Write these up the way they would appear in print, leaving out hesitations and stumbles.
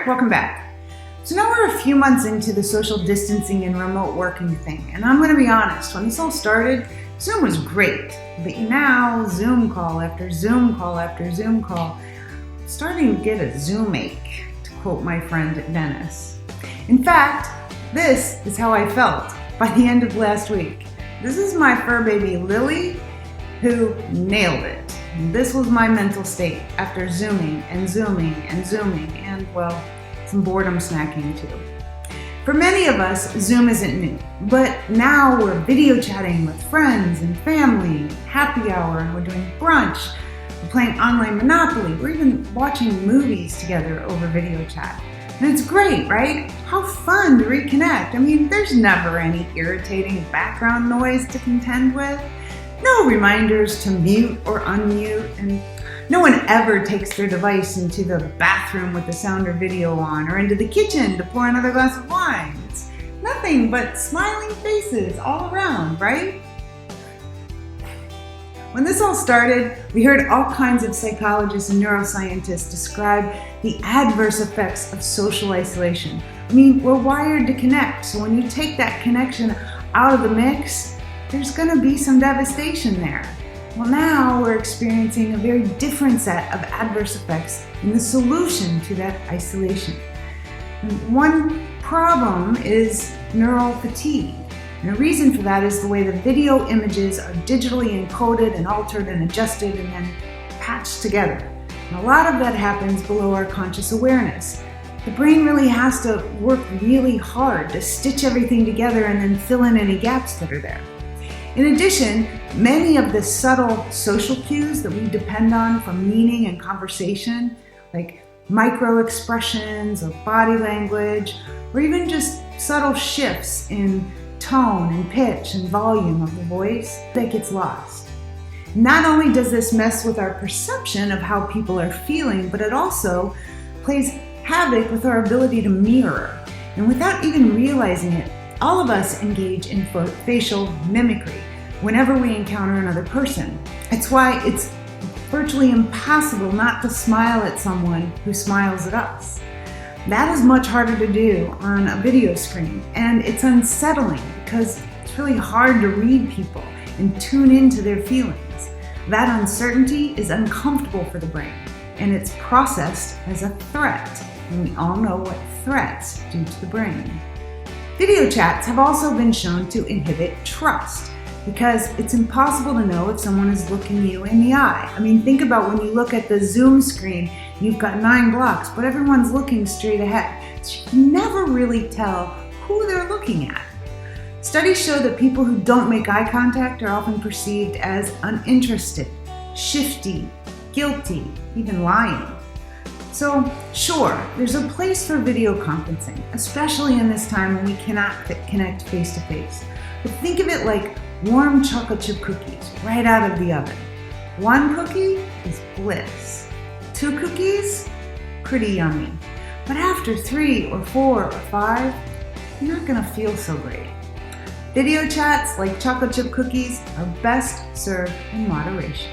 there, welcome back. So now we're a few months into the social distancing and remote working thing, and I'm gonna be honest, when this all started, Zoom was great, but now Zoom call after Zoom call after Zoom call, I'm starting to get a Zoom ache, to quote my friend Dennis. In fact, this is how I felt by the end of last week. This is my fur baby Lily, who nailed it. This was my mental state after Zooming and Zooming and Zooming and, well, some boredom snacking too. For many of us, Zoom isn't new, but now we're video chatting with friends and family, happy hour, and we're doing brunch, we're playing online Monopoly, we're even watching movies together over video chat. And it's great, right? How fun to reconnect. I mean, there's never any irritating background noise to contend with. No reminders to mute or unmute, and no one ever takes their device into the bathroom with the sound or video on, or into the kitchen to pour another glass of wine. It's nothing but smiling faces all around, right? When this all started, we heard all kinds of psychologists and neuroscientists describe the adverse effects of social isolation. I mean, we're wired to connect, so when you take that connection out of the mix, there's gonna be some devastation there. Well, now we're experiencing a very different set of adverse effects in the solution to that isolation. One problem is neural fatigue. And the reason for that is the way the video images are digitally encoded and altered and adjusted and then patched together. And a lot of that happens below our conscious awareness. The brain really has to work really hard to stitch everything together and then fill in any gaps that are there. In addition, many of the subtle social cues that we depend on for meaning and conversation, like micro expressions or body language, or even just subtle shifts in tone and pitch and volume of the voice, that gets lost. Not only does this mess with our perception of how people are feeling, but it also plays havoc with our ability to mirror. And without even realizing it, all of us engage in facial mimicry whenever we encounter another person. It's why it's virtually impossible not to smile at someone who smiles at us. That is much harder to do on a video screen, and it's unsettling because it's really hard to read people and tune into their feelings. That uncertainty is uncomfortable for the brain, and it's processed as a threat, and we all know what threats do to the brain. Video chats have also been shown to inhibit trust because it's impossible to know if someone is looking you in the eye. I mean, think about when you look at the Zoom screen, you've got 9 blocks, but everyone's looking straight ahead. So you can never really tell who they're looking at. Studies show that people who don't make eye contact are often perceived as uninterested, shifty, guilty, even lying. So sure, there's a place for video conferencing, especially in this time when we cannot connect face to face. But think of it like warm chocolate chip cookies right out of the oven. 1 cookie is bliss. 2 cookies, pretty yummy. But after 3 or 4 or 5, you're not gonna feel so great. Video chats, like chocolate chip cookies, are best served in moderation.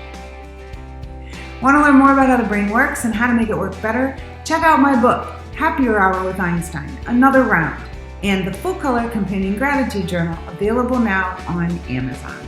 Want to learn more about how the brain works and how to make it work better? Check out my book, Happier Hour with Einstein, Another Round, and the full-color companion gratitude journal, available now on Amazon.